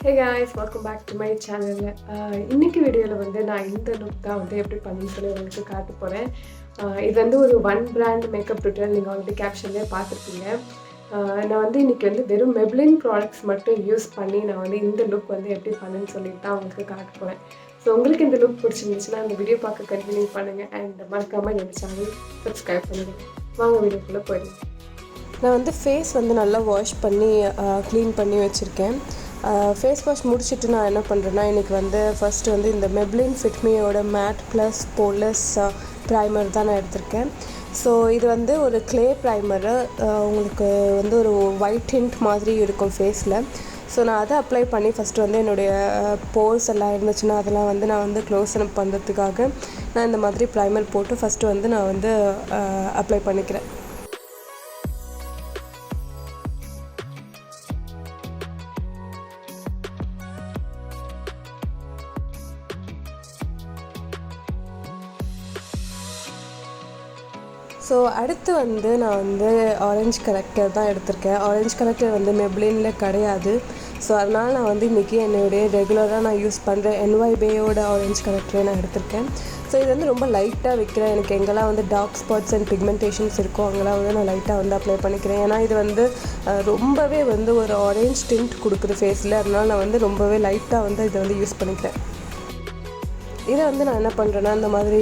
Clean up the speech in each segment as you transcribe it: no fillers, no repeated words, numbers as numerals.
Hey guys, welcome back to my channel. இன்னைக்கு வீடியோவில் வந்து நான் இந்த லுக் தான் வந்து எப்படி பண்ணுன்னு சொல்லி உங்களுக்கு காட்ட போகிறேன். இது வந்து ஒரு ஒன் பிராண்ட் மேக்கப் டுட்டோரியல். நீங்கள் ஆல்ரெடி கேப்ஷன்லேயே பார்த்துருப்பீங்க. நான் வந்து இன்றைக்கி வந்து வெறும் மெப்ளின் ப்ராடக்ட்ஸ் மட்டும் யூஸ் பண்ணி நான் வந்து இந்த லுக் வந்து எப்படி பண்ணுன்னு சொல்லிட்டு தான் உங்களுக்கு காட்ட போகிறேன். ஸோ உங்களுக்கு இந்த லுக் பிடிச்சிருந்துச்சுன்னா அந்த வீடியோ பார்க்க கண்டினியூ பண்ணுங்கள் அண்ட் மறக்காமல் என்னோட சேனல் சப்ஸ்கிரைப் பண்ணுங்கள். வாங்க வீடியோக்குள்ளே போயிடுங்க. நான் வந்து ஃபேஸ் வந்து நல்லா வாஷ் பண்ணி க்ளீன் பண்ணி வச்சுருக்கேன். ஃபேஸ் வாஷ் முடிச்சுட்டு நான் என்ன பண்ணுறேன்னா, இன்றைக்கி வந்து ஃபஸ்ட்டு வந்து இந்த மெப்ளின் ஃபிட்மியோட மேட் ப்ளஸ் போலஸ் ப்ரைமர் தான் நான் எடுத்திருக்கேன். ஸோ இது வந்து ஒரு க்ளே ப்ரைமரு, உங்களுக்கு வந்து ஒரு ஒயிட் டிண்ட் மாதிரி இருக்கும் ஃபேஸில். ஸோ நான் அதை அப்ளை பண்ணி ஃபஸ்ட்டு வந்து என்னுடைய போர்ஸ் எல்லாம் இருந்துச்சுன்னா அதெல்லாம் வந்து நான் வந்து க்ளோஸ் அப் பண்ணுறதுக்காக நான் இந்த மாதிரி ப்ரைமர் போட்டு ஃபஸ்ட்டு வந்து நான் வந்து அப்ளை பண்ணிக்கிறேன். ஸோ அடுத்து வந்து நான் வந்து ஆரஞ்ச் கலெக்டர் தான் எடுத்திருக்கேன். ஆரஞ்ச் கலெக்டர் வந்து மெப்ளினில் கிடையாது. ஸோ அதனால் நான் வந்து இன்றைக்கி என்னுடைய ரெகுலராக நான் யூஸ் பண்ணுற NYBேயோட ஆரஞ்ச் கலெக்டரை நான் எடுத்திருக்கேன். ஸோ இது வந்து ரொம்ப லைட்டாக வைக்கிறேன். எனக்கு எங்கெல்லாம் வந்து டார்க் ஸ்பாட்ஸ் அண்ட் பிக்மெண்டேஷன்ஸ் இருக்கோ அங்கெல்லாம் வந்து நான் லைட்டாக வந்து அப்ளை பண்ணிக்கிறேன். ஏன்னா இது வந்து ரொம்பவே வந்து ஒரு ஆரஞ்ச் டிண்ட் கொடுக்குது ஃபேஸில். அதனால் நான் வந்து ரொம்பவே லைட்டாக வந்து இதை வந்து யூஸ் பண்ணிக்கிறேன். இதை வந்து நான் என்ன பண்ணுறேன்னா, இந்த மாதிரி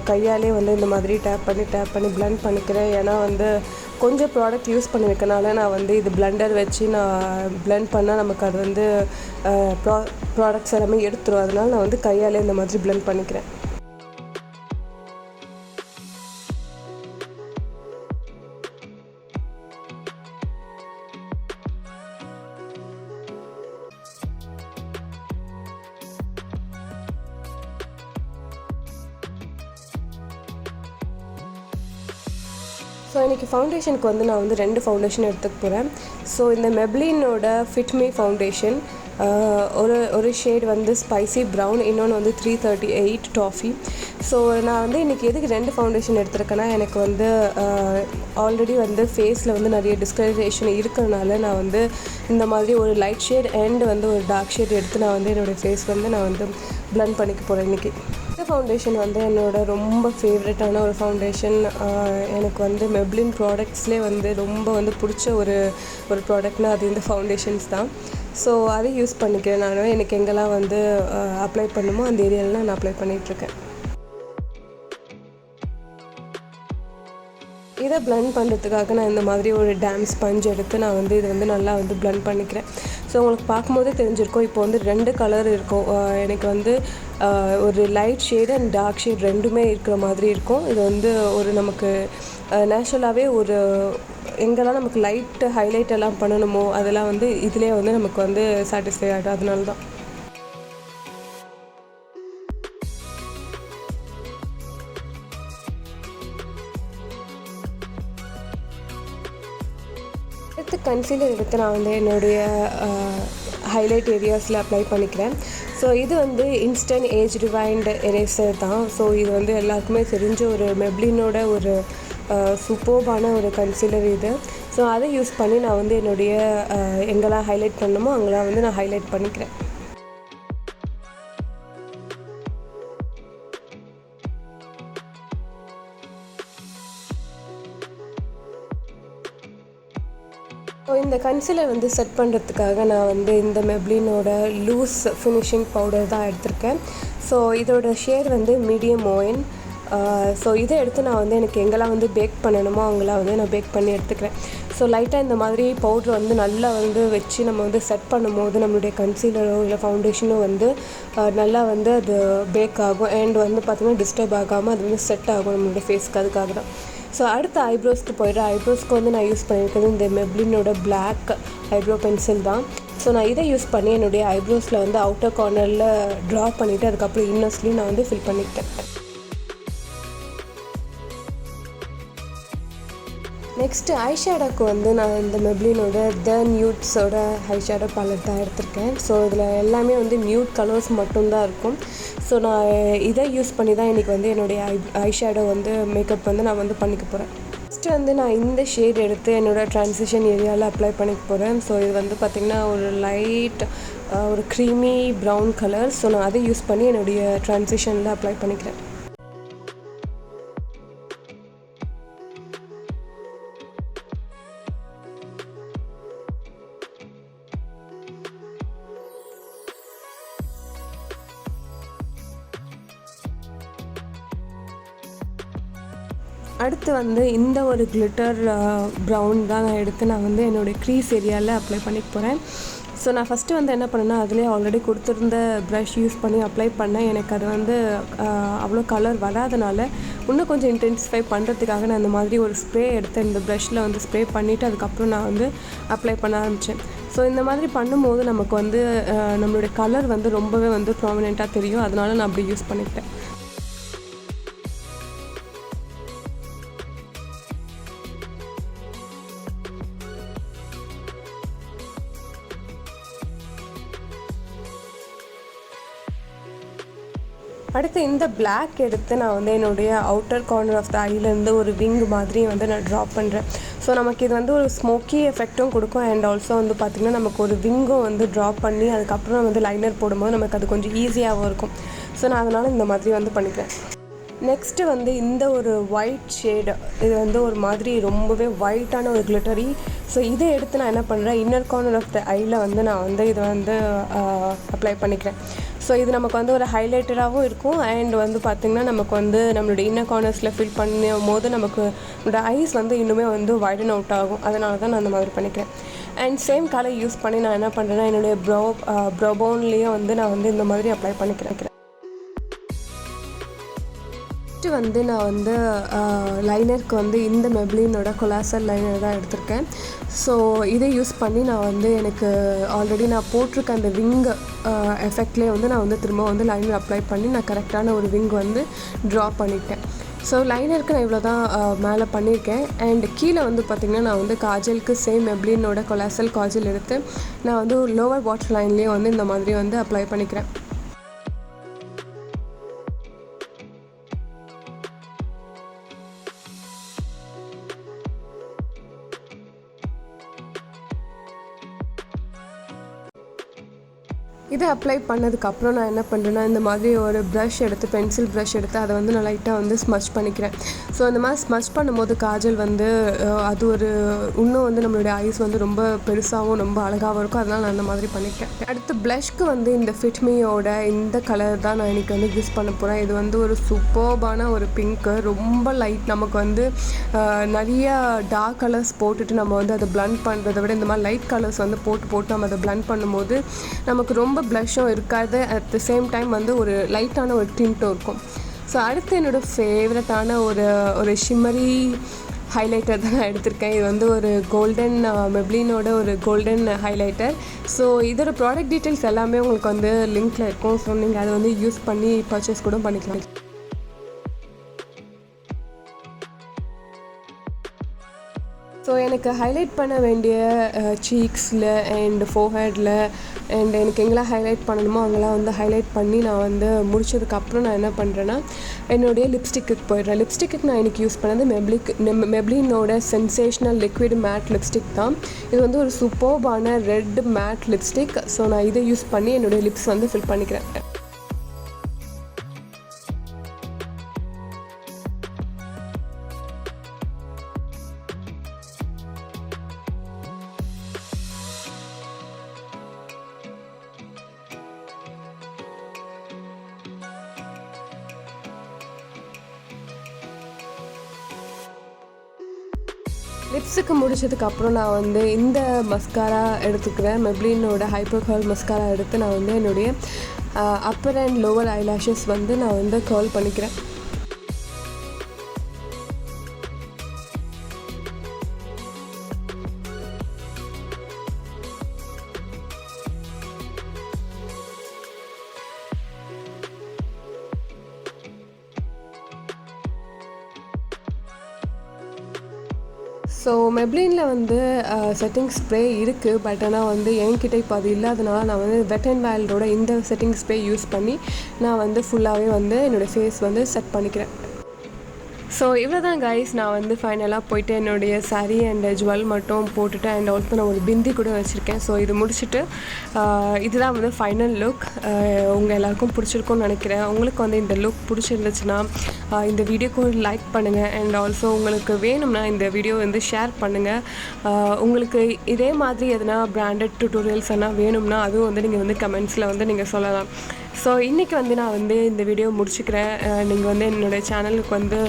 கையாலே வந்து இந்த மாதிரி டேப் பண்ணி பிளெண்ட் பண்ணிக்கிறேன். ஏன்னா வந்து கொஞ்சம் ப்ராடக்ட் யூஸ் பண்ணி வைக்கனால நான் வந்து இது பிளெண்டர் வச்சு நான் பிளெண்ட் பண்ணால் நமக்கு அது வந்து ப்ராடக்ட்ஸ் எல்லாமே எடுத்துரும். அதனால் நான் வந்து கையாலே இந்த மாதிரி பிளெண்ட் பண்ணிக்கிறேன். ஸோ இன்றைக்கி ஃபவுண்டேஷனுக்கு வந்து நான் வந்து 2 ஃபவுண்டேஷன் எடுத்துக்க போகிறேன். ஸோ இந்த மெப்ளினோட ஃபிட்மி ஃபவுண்டேஷன், ஒரு ஷேட் வந்து ஸ்பைசி ப்ரௌன், இன்னொன்று வந்து 338 டாஃபி. ஸோ நான் வந்து இன்றைக்கி எதுக்கு 2 ஃபவுண்டேஷன் எடுத்துருக்கேன்னா, எனக்கு வந்து ஆல்ரெடி வந்து ஃபேஸில் வந்து நிறைய டிஸ்கலரேஷன் இருக்கிறதுனால நான் வந்து இந்த மாதிரி ஒரு லைட் ஷேட் அண்ட் வந்து ஒரு டார்க் ஷேட் எடுத்து நான் வந்து என்னோடய ஃபேஸ் வந்து நான் வந்து பிளெண்ட் பண்ணிக்க போகிறேன் இன்றைக்கி. இந்த ஃபவுண்டேஷன் வந்து என்னோட ரொம்ப ஃபேவரட்டான ஒரு ஃபவுண்டேஷன். எனக்கு வந்து மெப்ளின் ப்ராடக்ட்ஸ்லேயே வந்து ரொம்ப வந்து பிடிச்ச ஒரு ப்ராடக்ட்னால் அது இந்த ஃபவுண்டேஷன்ஸ் தான். ஸோ அதை யூஸ் பண்ணிக்கிறேன். நான் எனக்கு எங்கெல்லாம் வந்து அப்ளை பண்ணுமோ அந்த ஏரியாவில் நான் அப்ளை பண்ணிகிட்ருக்கேன். இதை பிளெண்ட் பண்ணுறதுக்காக நான் இந்த மாதிரி ஒரு டேம் ஸ்பஞ்ச் எடுத்து நான் வந்து இதை வந்து நல்லா வந்து பிளெண்ட் பண்ணிக்கிறேன். ஸோ உங்களுக்கு பார்க்கும்போதே தெரிஞ்சிருக்கும், இப்போ வந்து 2 கலர் இருக்கும். எனக்கு வந்து ஒரு light shade and dark shade ரெண்டுமே இருக்கிற மாதிரி இருக்கும். இது வந்து ஒரு நமக்கு நேச்சுரலாகவே ஒரு எங்கெல்லாம் நமக்கு லைட்டு ஹைலைட் எல்லாம் பண்ணணுமோ அதெல்லாம் வந்து இதிலே வந்து நமக்கு வந்து சாட்டிஸ்ஃபை ஆகிடும். அதனால தான் அடுத்து கன்சீலர் எடுத்து நான் வந்து என்னுடைய ஹைலைட் ஏரியாஸில் அப்ளை பண்ணிக்கிறேன். ஸோ இது வந்து இன்ஸ்டன்ட் ஏஜ் ரிவைண்ட் எரேசர் தான். ஸோ இது வந்து எல்லாருக்குமே தெரிஞ்ச ஒரு மெப்ளினோட ஒரு சூப்பர்பான ஒரு கன்சீலர் இது. ஸோ அதை யூஸ் பண்ணி நான் வந்து என்னுடைய எங்கெல்லாம் ஹைலைட் பண்ணணுமோ அங்கெல்லாம் வந்து நான் ஹைலைட் பண்ணிக்கிறேன். ஸோ இந்த கன்சீலர் வந்து செட் பண்ணுறதுக்காக நான் வந்து இந்த மெப்ளினோட லூஸ் ஃபினிஷிங் பவுடர் தான் எடுத்திருக்கேன். ஸோ இதோட ஷேட் வந்து மீடியம் ஒயின். ஸோ இதை எடுத்து நான் வந்து எனக்கு எங்கெல்லாம் வந்து பேக் பண்ணணுமோ அவங்களாம் வந்து நான் பேக் பண்ணி எடுத்துக்கிறேன். ஸோ லைட்டாக இந்த மாதிரி பவுட்ரு வந்து நல்லா வந்து வச்சு நம்ம வந்து செட் பண்ணும்போது நம்மளுடைய கன்சீலரோ இல்லை ஃபவுண்டேஷனோ வந்து நல்லா வந்து அது பேக் ஆகும் அண்ட் வந்து பார்த்திங்கன்னா டிஸ்டர்ப் ஆகாமல் அது வந்து செட் ஆகும் நம்மளுடைய ஃபேஸ்க்கு. அதுக்காக தான். ஸோ அடுத்த ஐப்ரோஸ்க்கு போய்ட்டு ஐப்ரோஸ்க்கு வந்து நான் யூஸ் பண்ணியிருக்கிறது இந்த மெப்ளினோட பிளாக் ஐப்ரோ பென்சில் தான். ஸோ நான் இதை யூஸ் பண்ணி என்னுடைய ஐப்ரோஸில் வந்து அவுட்டர் கார்னரில் ட்ரா பண்ணிவிட்டு அதுக்கப்புறம் இன்னர்ஸ்லேயும் நான் வந்து ஃபில் பண்ணிக்கிட்டேன். நெக்ஸ்ட்டு ஐஷேடோக்கு வந்து நான் இந்த மெப்ளினோட த நியூட்ஸோட ஐஷேடோ பேலட் தான் எடுத்திருக்கேன். ஸோ இதில் எல்லாமே வந்து நியூட் கலர்ஸ் மட்டும்தான் இருக்கும். ஸோ நான் இதை யூஸ் பண்ணி தான் இன்றைக்கி வந்து என்னுடைய ஐஷேடோ வந்து மேக்கப் வந்து நான் வந்து பண்ணிக்க போகிறேன். நெக்ஸ்ட்டு வந்து நான் இந்த ஷேட் எடுத்து என்னோடய ட்ரான்சிஷன் ஏரியாவில் அப்ளை பண்ணிக்க போகிறேன். ஸோ இது வந்து பார்த்திங்கன்னா ஒரு லைட் ஒரு க்ரீமி ப்ரௌன் கலர். ஸோ நான் அதை யூஸ் பண்ணி என்னுடைய ட்ரான்சிஷனில் அப்ளை பண்ணிக்கிறேன். அடுத்து வந்து இந்த ஒரு கிளிட்டர் ப்ரௌன் தான் நான் எடுத்து நான் வந்து என்னுடைய க்ரீஸ் ஏரியாவில் அப்ளை பண்ணிக்க போகிறேன். ஸோ நான் ஃபஸ்ட்டு வந்து என்ன பண்ணேன்னா, அதிலே ஆல்ரெடி கொடுத்துருந்த ப்ரஷ் யூஸ் பண்ணி அப்ளை பண்ணேன். எனக்கு அது வந்து அவ்வளோ கலர் வராதனால இன்னும் கொஞ்சம் இன்டென்சிஃபை பண்ணுறதுக்காக நான் இந்த மாதிரி ஒரு ஸ்ப்ரே எடுத்து இந்த ப்ரஷ்ஷில் வந்து ஸ்ப்ரே பண்ணிவிட்டு அதுக்கப்புறம் நான் வந்து அப்ளை பண்ண ஆரம்பித்தேன். ஸோ இந்த மாதிரி பண்ணும்போது நமக்கு வந்து நம்மளுடைய கலர் வந்து ரொம்பவே வந்து ப்ராமினெண்ட்டாக தெரியும். அதனால நான் அப்படி யூஸ் பண்ணிக்கிட்டேன். அடுத்து இந்த பிளாக் எடுத்து நான் வந்து என்னுடைய அவுட்டர் கார்னர் ஆஃப் த ஐலேருந்து ஒரு விங் மாதிரி வந்து நான் ட்ரா பண்ணுறேன். ஸோ நமக்கு இது வந்து ஒரு ஸ்மோக்கி எஃபெக்ட்டும் கொடுக்கும். அண்ட் ஆல்சோ வந்து பார்த்திங்கன்னா நமக்கு ஒரு விங்கும் வந்து ட்ரா பண்ணி அதுக்கப்புறம் வந்து லைனர் போடும்போது நமக்கு அது கொஞ்சம் ஈஸியாகவும் இருக்கும். ஸோ நான் அதனால் இந்த மாதிரி வந்து பண்ணிக்கிறேன். நெக்ஸ்ட்டு வந்து இந்த ஒரு ஒயிட் ஷேடு, இது வந்து ஒரு மாதிரி ரொம்பவே ஒயிட்டான ஒரு கிளிட்டரி. ஸோ இதை எடுத்து நான் என்ன பண்ணுறேன், இன்னர் கார்னர் ஆஃப் த ஐயில் வந்து நான் வந்து இதை வந்து அப்ளை பண்ணிக்கிறேன். ஸோ இது நமக்கு வந்து ஒரு ஹைலைட்டராகவும் இருக்கும். அண்ட் வந்து பார்த்திங்கன்னா நமக்கு வந்து நம்மளுடைய இன்னர் கார்னர்ஸில் ஃபில் பண்ணும் போது நமக்கு நம்மளோட ஐஸ் வந்து இன்னுமே வந்து வைடன் அவுட் ஆகும். அதனால தான் நான் அந்த மாதிரி பண்ணிக்கிறேன். அண்ட் சேம் கலர் யூஸ் பண்ணி நான் என்ன பண்ணுறேன்னா, என்னுடைய ப்ரோபோன்லேயே வந்து நான் வந்து இந்த மாதிரி அப்ளை பண்ணிக்கிறேன். ஃபஸ்ட்டு வந்து நான் வந்து லைனருக்கு வந்து இந்த மெப்ளினோட கொலாசல் லைனர் தான் எடுத்திருக்கேன். ஸோ இதை யூஸ் பண்ணி நான் வந்து எனக்கு ஆல்ரெடி நான் போட்டிருக்க அந்த விங் எஃபெக்ட்லேயே வந்து நான் வந்து திரும்ப வந்து லைனர் அப்ளை பண்ணி நான் கரெக்டான ஒரு விங் வந்து ட்ரா பண்ணிட்டேன். ஸோ லைனருக்கு நான் இவ்வளோ தான் மேலே பண்ணியிருக்கேன். அண்ட் கீழே வந்து பார்த்திங்கன்னா நான் வந்து காஜலுக்கு சேம் மெப்ளினோட கொலாசல் காஜல் எடுத்து நான் வந்து லோவர் வாட்டர் லைன்லேயே வந்து இந்த மாதிரி வந்து அப்ளை பண்ணிக்கிறேன். இதை அப்ளை பண்ணதுக்கப்புறம் நான் என்ன பண்ணுறேன்னா, இந்த மாதிரி ஒரு ப்ரஷ் எடுத்து பென்சில் ப்ரஷ் எடுத்து அதை வந்து நான் லைட்டாக வந்து ஸ்மச் பண்ணிக்கிறேன். ஸோ இந்த மாதிரி ஸ்மச் பண்ணும்போது காஜல் வந்து அது ஒரு இன்னும் வந்து நம்மளுடைய ஐஸ் வந்து ரொம்ப பெருசாகவும் ரொம்ப அழகாகவும் இருக்கும். அதனால் நான் அந்த மாதிரி பண்ணிக்கிறேன். அடுத்து ப்ளஷ்க்கு வந்து இந்த ஃபிட்மியோட இந்த கலர் தான் நான் இன்றைக்கி வந்து யூஸ் பண்ண போகிறேன். இது வந்து ஒரு சூப்பர்பான ஒரு பிங்க்கு, ரொம்ப லைட். நமக்கு வந்து நிறைய டார்க் கலர்ஸ் போட்டுட்டு நம்ம வந்து அதை பிளண்ட் பண்ணுறதை விட இந்த மாதிரி லைட் கலர்ஸ் வந்து போட்டு நம்ம அதை பிளண்ட் பண்ணும்போது நமக்கு ரொம்ப ப்ளஷ்ஷும் இருக்காது. அட் த சேம் டைம் வந்து ஒரு லைட்டான ஒரு டிண்ட்டும் இருக்கும். ஸோ அடுத்து என்னோடய ஃபேவரட்டான ஒரு ஷிம்மரி ஹைலைட்டர் தான் நான் எடுத்திருக்கேன். இது வந்து ஒரு கோல்டன் மெப்ளினோட ஒரு கோல்டன் ஹைலைட்டர். ஸோ இதோட ப்ராடக்ட் டீட்டெயில்ஸ் எல்லாமே உங்களுக்கு வந்து லிங்க்கில் இருக்கும். ஸோ நீங்கள் அதை வந்து யூஸ் பண்ணி பர்ச்சேஸ் கூட பண்ணிக்கலாம். ஸோ எனக்கு ஹைலைட் பண்ண வேண்டிய சீக்ஸில் அண்ட் ஃபோர்ஹெட்டில் அண்ட் எனக்கு எங்கெல்லாம் ஹைலைட் பண்ணணுமோ அங்கெல்லாம் வந்து ஹைலைட் பண்ணி நான் வந்து முடிச்சதுக்கப்புறம் நான் என்ன பண்ணுறேன்னா, என்னுடைய லிப்ஸ்டிக்கு போயிடுறேன். லிப்ஸ்டிக்கு நான் இன்றைக்கி யூஸ் பண்ணது மெப்ளினோட சென்சேஷனல் லிக்விட் மேட் லிப்ஸ்டிக் தான். இது வந்து ஒரு சூப்பர்பான ரெட் மேட் லிப்ஸ்டிக். ஸோ நான் இதை யூஸ் பண்ணி என்னுடைய லிப்ஸ் வந்து ஃபில் பண்ணிக்கிறேன். லிப்ஸுக்கு முடிச்சதுக்கப்புறம் நான் வந்து இந்த மஸ்காரா எடுத்துக்கிறேன். மெப்ளினோட ஹைப்பர் கர்ல் மஸ்காரா எடுத்து நான் வந்து என்னுடைய அப்பர் அண்ட் லோவர் ஐலாஷஸ் வந்து நான் வந்து கர்ல் பண்ணிக்கிறேன். ஸோ மெப்ளினில் வந்து செட்டிங் ஸ்ப்ரே இருக்குது. பட் ஆனால் வந்து என்கிட்ட இப்போ அது இல்லாதனால நான் வந்து வெட் அண்ட் வைல்டோட இந்த செட்டிங் ஸ்ப்ரே யூஸ் பண்ணி நான் வந்து ஃபுல்லாகவே வந்து என்னோடய ஃபேஸ் வந்து செட் பண்ணிக்கிறேன். ஸோ இவ்வளோ தான் கைஸ், நான் வந்து ஃபைனலாக போயிட்டு என்னுடைய சாரீ அண்ட் ஜுவல் மட்டும் போட்டுட்டு அண்ட் ஆல்சோ நான் ஒரு பிந்தி கூட வச்சுருக்கேன். ஸோ இது முடிச்சுட்டு இதுதான் வந்து ஃபைனல் லுக். உங்கள் எல்லாருக்கும் பிடிச்சிருக்கும்னு நினைக்கிறேன். உங்களுக்கு வந்து இந்த லுக் பிடிச்சிருந்துச்சுன்னா இந்த வீடியோக்கு ஒரு லைக் பண்ணுங்கள் அண்ட் ஆல்சோ உங்களுக்கு வேணும்னா இந்த வீடியோ வந்து ஷேர் பண்ணுங்கள். உங்களுக்கு இதே மாதிரி எதனா பிராண்டட் டுட்டோரியல்ஸ் எல்லாம் வேணும்னா அதுவும் வந்து நீங்கள் வந்து கமெண்ட்ஸில் வந்து நீங்கள் சொல்லலாம். ஸோ இன்றைக்கி வந்து நான் வந்து இந்த வீடியோ முடிச்சுக்கிறேன். நீங்கள் வந்து என்னுடைய சேனலுக்கு வந்து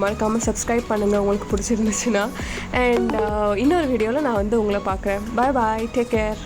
மறக்காமல் சப்ஸ்கிரைப் பண்ணுங்கள் உங்களுக்கு பிடிச்சிருந்துச்சுன்னா. அண்ட் இன்னொரு வீடியோவில் நான் வந்து உங்களை பார்க்குறேன். பாய் பாய், டேக் கேர்.